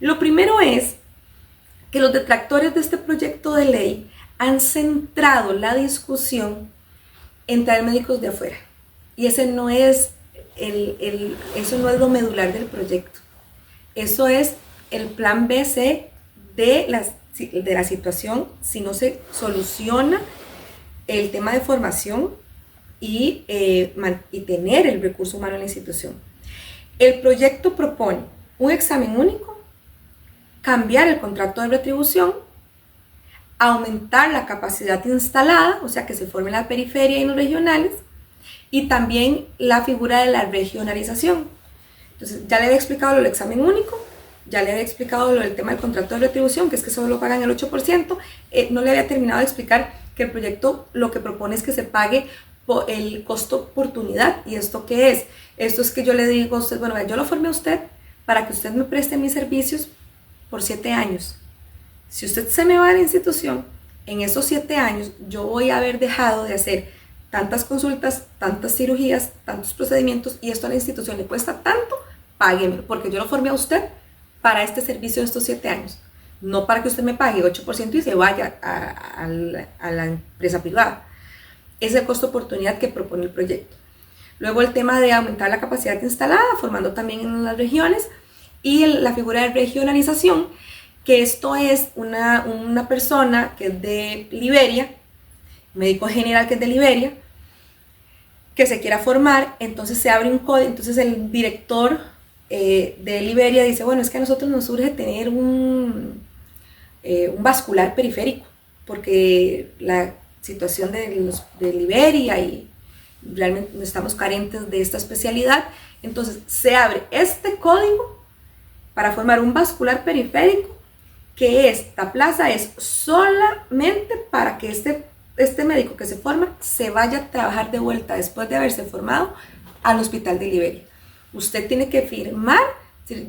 Lo primero es que los detractores de este proyecto de ley han centrado la discusión en traer médicos de afuera. Y ese no es eso no es lo medular del proyecto. Eso es el plan BC de la situación si no se soluciona el tema de formación y tener el recurso humano en la institución. El proyecto propone un examen único, cambiar el contrato de retribución, aumentar la capacidad instalada, o sea que se forme la periferia y los regionales, y también la figura de la regionalización. Entonces ya le había explicado lo del examen único, ya le había explicado lo del tema del contrato de retribución, que es que solo pagan el 8%, no le había terminado de explicar que el proyecto lo que propone es que se pague por el costo oportunidad. ¿Y esto qué es? Esto es que yo le digo a usted, bueno, yo lo formé a usted para que usted me preste mis servicios por 7 años. Si usted se me va a la institución, en esos 7 años yo voy a haber dejado de hacer tantas consultas, tantas cirugías, tantos procedimientos, y esto a la institución le cuesta tanto, págueme, porque yo lo formé a usted para este servicio de estos 7 años, no para que usted me pague 8% y se vaya a la empresa privada. Es el costo oportunidad que propone el proyecto. Luego el tema de aumentar la capacidad instalada, formando también en las regiones, y la figura de regionalización, que esto es una persona que es de Liberia, médico general que es de Liberia, que se quiera formar, entonces se abre un código, entonces el director de Liberia dice, bueno, es que a nosotros nos urge tener un vascular periférico, porque la situación de Liberia y realmente estamos carentes de esta especialidad, entonces se abre este código para formar un vascular periférico, que esta plaza es solamente para que este médico que se forma se vaya a trabajar de vuelta después de haberse formado al hospital de Liberia. Usted tiene que firmar,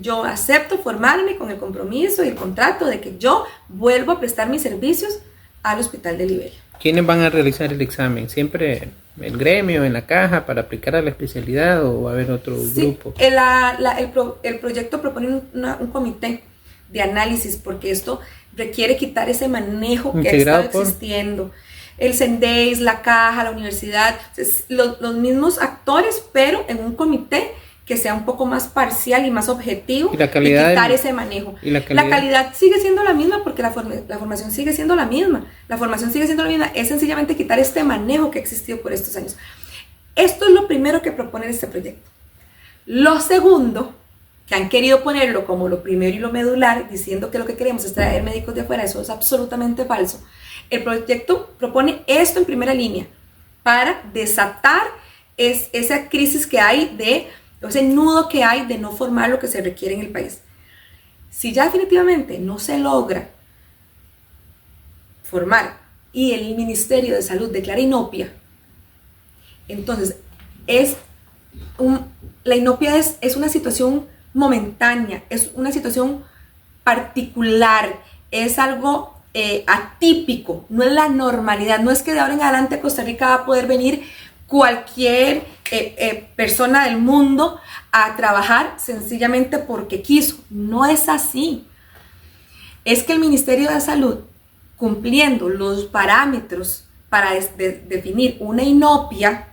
yo acepto formarme con el compromiso y el contrato de que yo vuelvo a prestar mis servicios al hospital de Liberia. ¿Quiénes van a realizar el examen? ¿Siempre el gremio, en la caja, para aplicar a la especialidad, o va a haber otro grupo? El proyecto propone un comité de análisis, porque esto requiere quitar ese manejo que ha estado existiendo. El CENDEIS, la caja, la universidad, los mismos actores, pero en un comité que sea un poco más parcial y más objetivo, y quitar ese manejo. La calidad sigue siendo la misma, porque la formación sigue siendo la misma. La formación sigue siendo la misma, es sencillamente quitar este manejo que ha existido por estos años. Esto es lo primero que propone este proyecto. Lo segundo, que han querido ponerlo como lo primero y lo medular, diciendo que lo que queremos es traer médicos de afuera, eso es absolutamente falso. El proyecto propone esto en primera línea, para desatar esa crisis que hay ese nudo que hay de no formar lo que se requiere en el país. Si ya definitivamente no se logra formar y el Ministerio de Salud declara inopia, entonces la inopia es una situación momentánea, es una situación particular, es algo atípico, no es la normalidad, no es que de ahora en adelante a Costa Rica va a poder venir cualquier persona del mundo a trabajar sencillamente porque quiso. No es así. Es que el Ministerio de Salud, cumpliendo los parámetros para definir una inopia,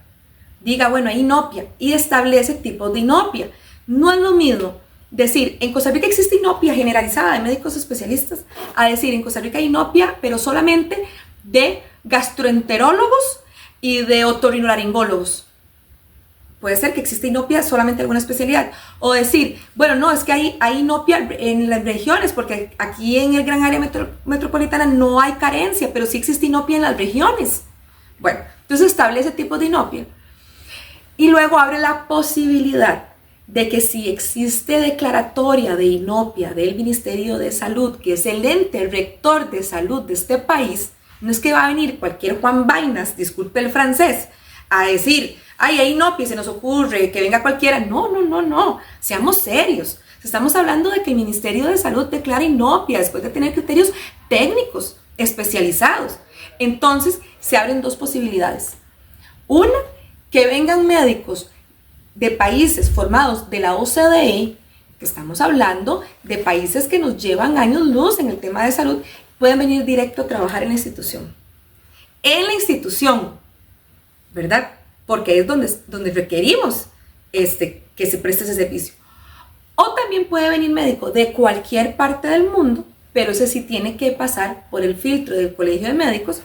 diga, bueno, hay inopia, y establece tipos de inopia. No es lo mismo decir, en Costa Rica existe inopia generalizada de médicos especialistas, a decir, en Costa Rica hay inopia, pero solamente de gastroenterólogos y de otorrinolaringólogos. Puede ser que exista inopia solamente en alguna especialidad. O decir, bueno, no, es que hay inopia en las regiones, porque aquí en el gran área metropolitana no hay carencia, pero sí existe inopia en las regiones. Bueno, entonces establece tipo de inopia. Y luego abre la posibilidad de que si existe declaratoria de inopia del Ministerio de Salud, que es el ente rector de salud de este país, no es que va a venir cualquier Juan Vainas, disculpe el francés, a decir, ay, hay inopia, se nos ocurre que venga cualquiera. No, seamos serios. Estamos hablando de que el Ministerio de Salud declara inopia después de tener criterios técnicos especializados. Entonces, se abren dos posibilidades. Una, que vengan médicos de países formados de la OCDE que estamos hablando de países que nos llevan años luz en el tema de salud, pueden venir directo a trabajar en la institución. En la institución, ¿verdad? Porque es donde requerimos que se preste ese servicio. O también puede venir médico de cualquier parte del mundo, pero ese sí tiene que pasar por el filtro del Colegio de Médicos,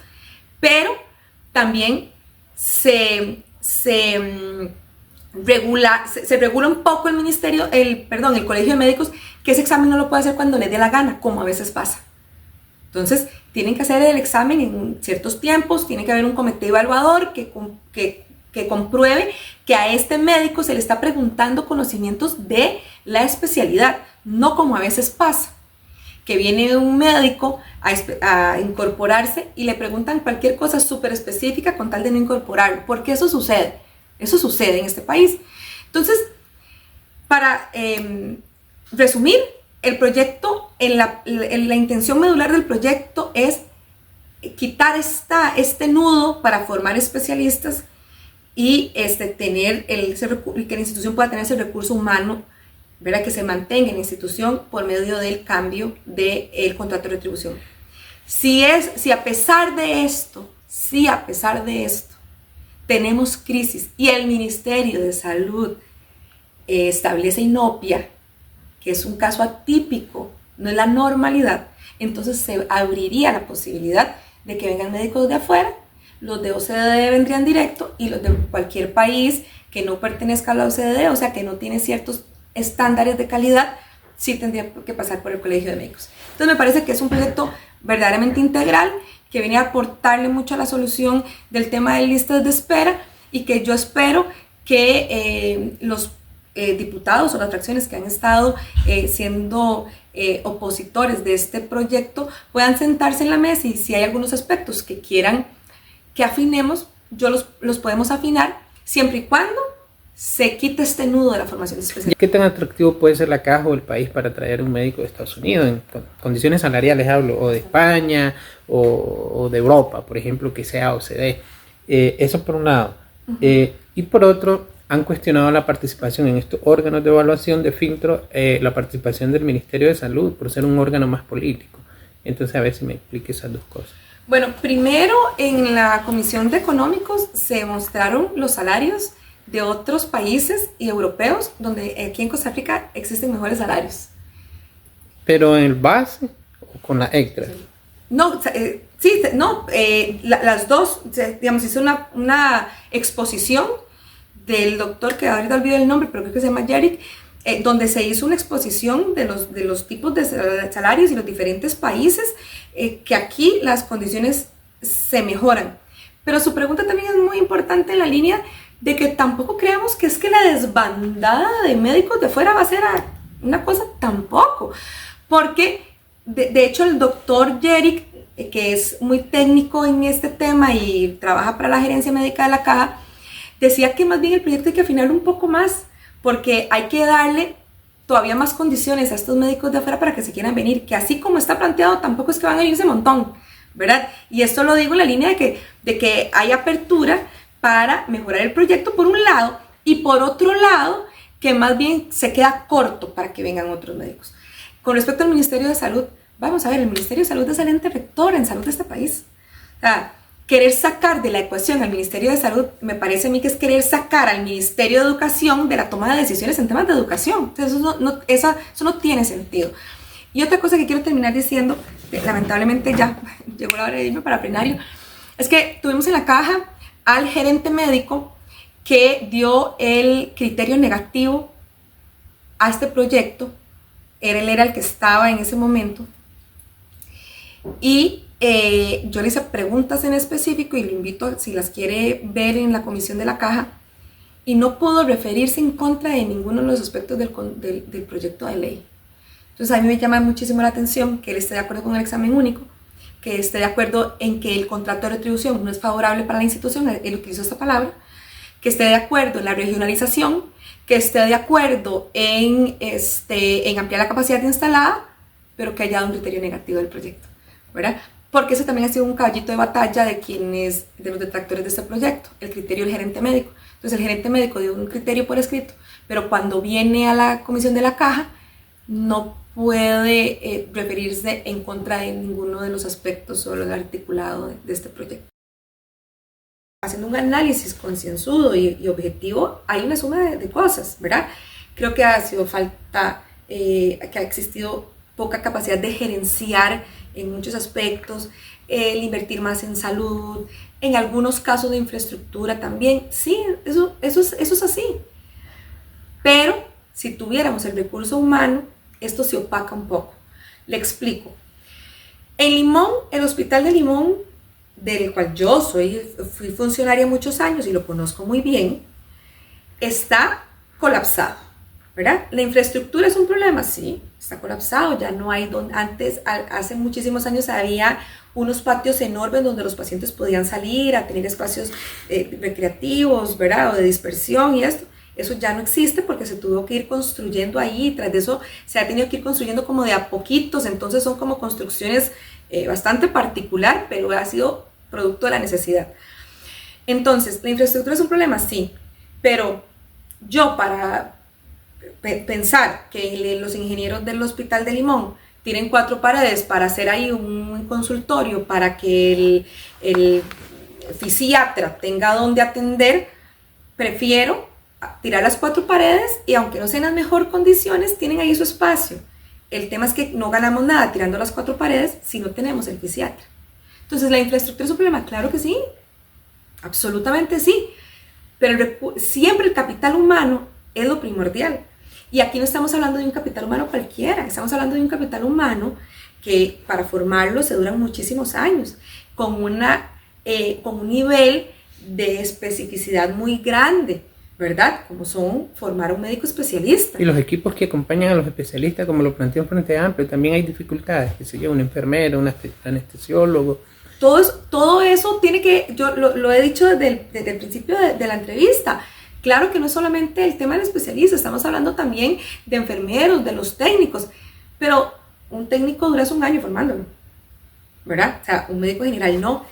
pero también se regula un poco el Colegio de Médicos, que ese examen no lo puede hacer cuando le dé la gana, como a veces pasa. Entonces, tienen que hacer el examen en ciertos tiempos, tiene que haber un comité evaluador que compruebe que a este médico se le está preguntando conocimientos de la especialidad, no como a veces pasa, que viene un médico a incorporarse y le preguntan cualquier cosa súper específica con tal de no incorporarlo, porque eso sucede en este país. Entonces, para resumir, el proyecto, la intención medular del proyecto es quitar este nudo para formar especialistas y tener que la institución pueda tener ese recurso humano, ¿verdad? Que se mantenga en la institución por medio del cambio del contrato de retribución. Si a pesar de esto tenemos crisis y el Ministerio de Salud establece inopia, que es un caso atípico, no es la normalidad, entonces se abriría la posibilidad de que vengan médicos de afuera, los de OCDE vendrían directo y los de cualquier país que no pertenezca a la OCDE, o sea que no tiene ciertos estándares de calidad, sí tendría que pasar por el Colegio de Médicos. Entonces me parece que es un proyecto verdaderamente integral, que viene a aportarle mucho a la solución del tema de listas de espera y que yo espero que los diputados o las fracciones que han estado siendo opositores de este proyecto puedan sentarse en la mesa, y si hay algunos aspectos que quieran que afinemos, los podemos afinar siempre y cuando se quite este nudo de la formación de especialistas. ¿Qué tan atractivo puede ser la caja o el país para traer un médico de Estados Unidos? En condiciones salariales hablo, o de España o de Europa, por ejemplo, que sea OCDE. Eso por un lado. Y por otro, han cuestionado la participación en estos órganos de evaluación de filtro, la participación del Ministerio de Salud por ser un órgano más político. Entonces, a ver si me explique esas dos cosas. Bueno, primero en la Comisión de Económicos se mostraron los salarios de otros países y europeos, donde aquí en Costa Rica existen mejores salarios. ¿Pero en el base o con la extra? No, las dos, digamos, hizo una exposición del doctor, que ahorita olvido el nombre, pero creo que se llama Yerick, donde se hizo una exposición de los tipos de salarios y los diferentes países, que aquí las condiciones se mejoran. Pero su pregunta también es muy importante en la línea de que tampoco creamos que es que la desbandada de médicos de fuera va a ser una cosa tampoco, porque de hecho el doctor Yerick, que es muy técnico en este tema y trabaja para la gerencia médica de la caja, decía que más bien el proyecto hay que afinarlo un poco más, porque hay que darle todavía más condiciones a estos médicos de afuera para que se quieran venir, que así como está planteado tampoco es que van a irse un montón, ¿verdad? Y esto lo digo en la línea de que hay apertura para mejorar el proyecto por un lado, y por otro lado, que más bien se queda corto para que vengan otros médicos. Con respecto al Ministerio de Salud, vamos a ver, el Ministerio de Salud es el ente rector en salud de este país. O sea, querer sacar de la ecuación al Ministerio de Salud, me parece a mí que es querer sacar al Ministerio de Educación de la toma de decisiones en temas de educación. Entonces, eso no tiene sentido. Y otra cosa que quiero terminar diciendo, lamentablemente ya llegó la hora de irme para plenario, es que tuvimos en la caja al gerente médico que dio el criterio negativo a este proyecto. Él era el que estaba en ese momento, y yo le hice preguntas en específico y lo invito, si las quiere ver en la comisión de la caja, y no pudo referirse en contra de ninguno de los aspectos del proyecto de ley. Entonces a mí me llama muchísimo la atención que él esté de acuerdo con el examen único, que esté de acuerdo en que el contrato de retribución no es favorable para la institución, él utilizó esta palabra, que esté de acuerdo en la regionalización, que esté de acuerdo en ampliar la capacidad instalada, pero que haya dado un criterio negativo del proyecto, ¿verdad? Porque ese también ha sido un caballito de batalla de los detractores de este proyecto, el criterio del gerente médico. Entonces el gerente médico dio un criterio por escrito, pero cuando viene a la comisión de la caja, no puede referirse en contra de ninguno de los aspectos o el articulado de este proyecto. Haciendo un análisis concienzudo y objetivo, hay una suma de cosas, ¿verdad? Creo que ha sido falta, que ha existido poca capacidad de gerenciar en muchos aspectos, el invertir más en salud, en algunos casos de infraestructura también. Sí, eso es así. Pero si tuviéramos el recurso humano, esto se opaca un poco. Le explico. En Limón, el Hospital de Limón, del cual yo fui funcionaria muchos años y lo conozco muy bien, está colapsado, ¿verdad? La infraestructura es un problema, sí, está colapsado, ya no hay donde, antes, hace muchísimos años había unos patios enormes donde los pacientes podían salir a tener espacios recreativos, ¿verdad? O de dispersión y esto. Eso ya no existe porque se tuvo que ir construyendo ahí, tras de eso se ha tenido que ir construyendo como de a poquitos, entonces son como construcciones bastante particular, pero ha sido producto de la necesidad. Entonces, ¿la infraestructura es un problema? Sí, pero yo para pensar que los ingenieros del Hospital de Limón tienen 4 paredes para hacer ahí un consultorio, para que el fisiatra tenga donde atender, prefiero tirar las 4 paredes y aunque no sean en las mejores condiciones, tienen ahí su espacio. El tema es que no ganamos nada tirando las 4 paredes si no tenemos el fisiatra. Entonces, ¿la infraestructura es un problema? Claro que sí, absolutamente sí, pero siempre el capital humano es lo primordial. Y aquí no estamos hablando de un capital humano cualquiera, estamos hablando de un capital humano que para formarlo se duran muchísimos años, con un nivel de especificidad muy grande, ¿verdad? Como son formar a un médico especialista. Y los equipos que acompañan a los especialistas, como lo planteó en Frente Amplio, también hay dificultades, que se lleva un enfermero, un anestesiólogo. Todo eso tiene que, yo lo he dicho desde el principio de la entrevista, claro que no es solamente el tema del especialista, estamos hablando también de enfermeros, de los técnicos, pero un técnico dura 1 año formándolo, ¿verdad? O sea, un médico general no.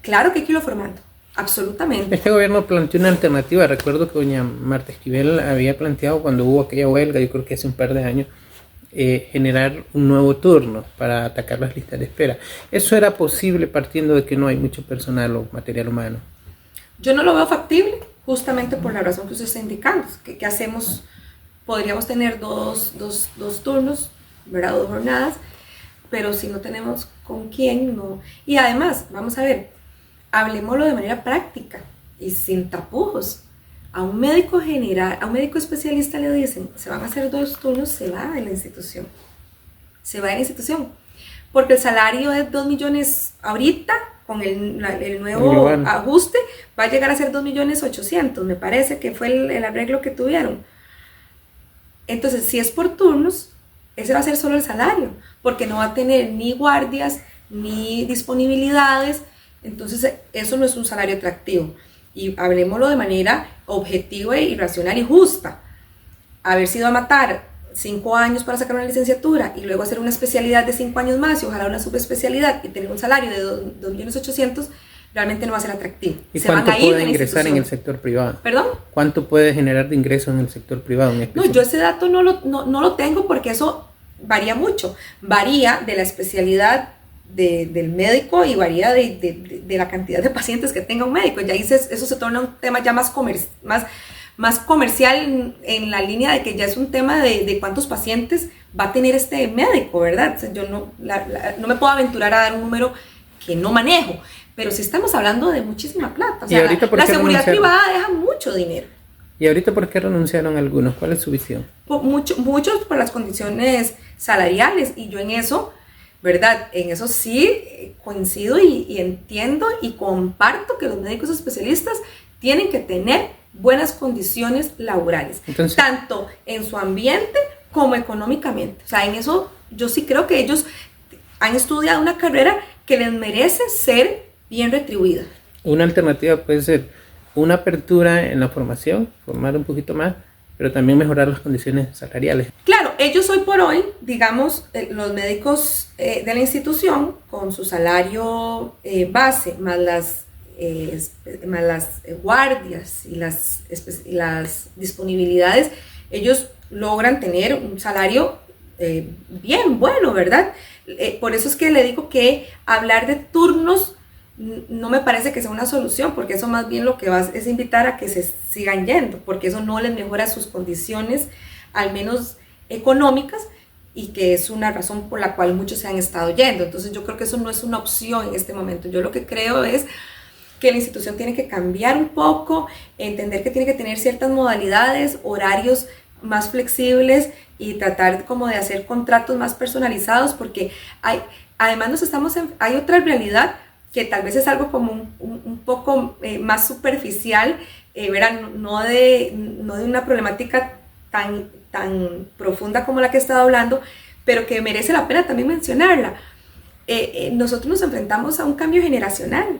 Claro que hay que irlo formando. Absolutamente. Este gobierno planteó una alternativa. Recuerdo que doña Marta Esquivel había planteado cuando hubo aquella huelga, yo creo que hace un par de años, generar un nuevo turno para atacar las listas de espera. ¿Eso era posible partiendo de que no hay mucho personal o material humano? Yo no lo veo factible, justamente por la razón que usted está indicando. ¿Qué hacemos? Podríamos tener dos turnos, ¿verdad? 2 jornadas, pero si no tenemos con quién, no. Y además, vamos a ver, hablemoslo de manera práctica y sin tapujos. A un médico general, a un médico especialista le dicen, se van a hacer 2 turnos, se va de la institución. Se va de la institución. Porque el salario es 2 millones ahorita, con el nuevo ajuste, va a llegar a ser 2.800.000, me parece que fue el arreglo que tuvieron. Entonces, si es por turnos, ese va a ser solo el salario, porque no va a tener ni guardias, ni disponibilidades. Entonces, eso no es un salario atractivo. Y hablemoslo de manera objetiva y racional y justa. Haber sido a matar 5 años para sacar una licenciatura y luego hacer una especialidad de 5 años más y ojalá una subespecialidad y tener un salario de 2.800.000, realmente no va a ser atractivo. ¿Y cuánto puede ingresar en el sector privado? ¿Perdón? ¿Cuánto puede generar de ingresos en el sector privado? No, yo ese dato no lo tengo porque eso varía mucho. Varía de la especialidad del médico y varía de la cantidad de pacientes que tenga un médico. Ya eso se torna un tema ya más comercial en la línea de que ya es un tema de cuántos pacientes va a tener este médico, ¿verdad? O sea, yo no me puedo aventurar a dar un número que no manejo, pero sí estamos hablando de muchísima plata. O sea, la seguridad privada deja mucho dinero. ¿Y ahorita por qué renunciaron algunos? ¿Cuál es su visión? Muchos por las condiciones salariales, y yo en eso, ¿verdad? En eso sí coincido y entiendo y comparto que los médicos especialistas tienen que tener buenas condiciones laborales, entonces, tanto en su ambiente como económicamente. O sea, en eso yo sí creo que ellos han estudiado una carrera que les merece ser bien retribuida. Una alternativa puede ser una apertura en la formación, formar un poquito más, pero también mejorar las condiciones salariales. Claro, ellos hoy por hoy, digamos, los médicos de la institución, con su salario base, más las guardias y las disponibilidades, ellos logran tener un salario bien bueno, ¿verdad? Por eso es que le digo que hablar de turnos no me parece que sea una solución, porque eso más bien lo que va es invitar a que se sigan yendo, porque eso no les mejora sus condiciones, al menos económicas, y que es una razón por la cual muchos se han estado yendo. Entonces yo creo que eso no es una opción en este momento. Yo lo que creo es que la institución tiene que cambiar un poco, entender que tiene que tener ciertas modalidades, horarios más flexibles y tratar como de hacer contratos más personalizados, porque además hay otra realidad que tal vez es algo como un poco más superficial, no de una problemática tan profunda como la que he estado hablando, pero que merece la pena también mencionarla. Nosotros nos enfrentamos a un cambio generacional.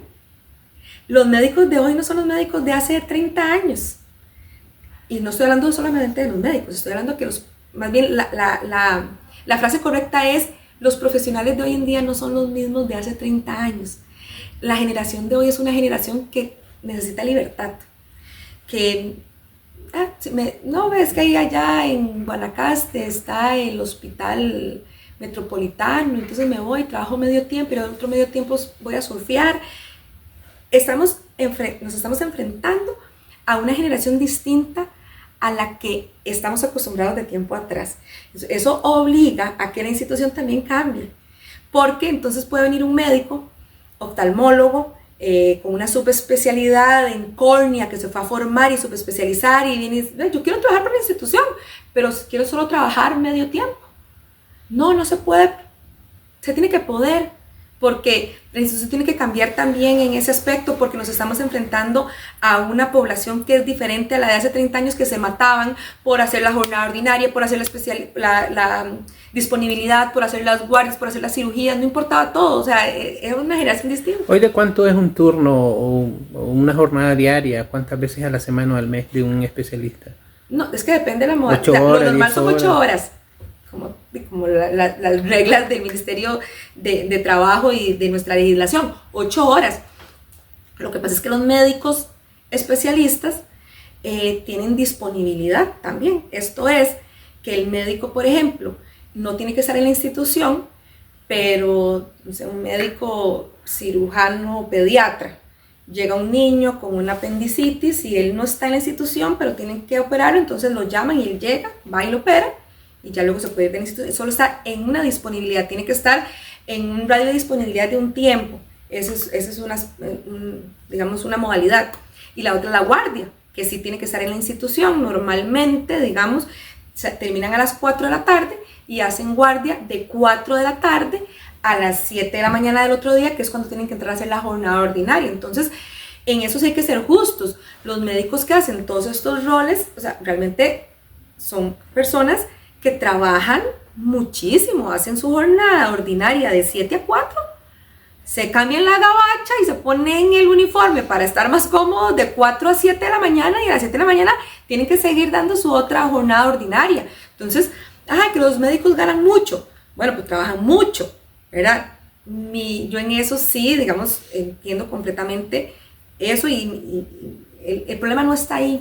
Los médicos de hoy no son los médicos de hace 30 años. Y no estoy hablando solamente de los médicos, estoy hablando que más bien la frase correcta es: los profesionales de hoy en día no son los mismos de hace 30 años. La generación de hoy es una generación que necesita libertad, que no ves que ahí allá en Guanacaste está el hospital metropolitano, entonces me voy, trabajo medio tiempo, pero otro medio tiempo voy a surfear. Nos estamos enfrentando a una generación distinta a la que estamos acostumbrados de tiempo atrás. Eso obliga a que la institución también cambie, porque entonces puede venir un médico oftalmólogo con una subespecialidad en córnea que se fue a formar y subespecializar y viene y dice: yo quiero trabajar para la institución, pero quiero solo trabajar medio tiempo. No se puede, se tiene que poder, porque la institución tiene que cambiar también en ese aspecto, porque nos estamos enfrentando a una población que es diferente a la de hace 30 años, que se mataban por hacer la jornada ordinaria, por hacer la disponibilidad, por hacer las guardias, por hacer las cirugías, no importaba todo, o sea, es una generación distinta. ¿Hoy de cuánto es un turno o una jornada diaria? ¿Cuántas veces a la semana o al mes de un especialista? No, es que depende de la modalidad. Lo normal son 8 horas. Como las reglas del Ministerio de Trabajo y de nuestra legislación, 8 horas. Lo que pasa es que los médicos especialistas tienen disponibilidad también. Esto es, que el médico, por ejemplo, no tiene que estar en la institución, pero no sé, un médico cirujano o pediatra, llega un niño con una apendicitis y él no está en la institución, pero tienen que operarlo, entonces lo llaman y él llega, va y lo opera, y ya luego se puede ir de la institución. Solo está en una disponibilidad, tiene que estar en un radio de disponibilidad de un tiempo. Esa es una modalidad. Y la otra es la guardia, que sí tiene que estar en la institución. Normalmente, digamos, terminan a las 4 de la tarde y hacen guardia de 4 de la tarde a las 7 de la mañana del otro día, que es cuando tienen que entrar a hacer la jornada ordinaria. Entonces, en eso sí hay que ser justos. Los médicos que hacen todos estos roles, o sea, realmente son personas que trabajan muchísimo, hacen su jornada ordinaria de 7 a 4, se cambian la gabacha y se ponen el uniforme para estar más cómodos de 4 a 7 de la mañana, y a las 7 de la mañana tienen que seguir dando su otra jornada ordinaria. Entonces, que los médicos ganan mucho. Bueno, pues trabajan mucho, ¿verdad? Yo en eso sí, digamos, entiendo completamente eso, y el problema no está ahí.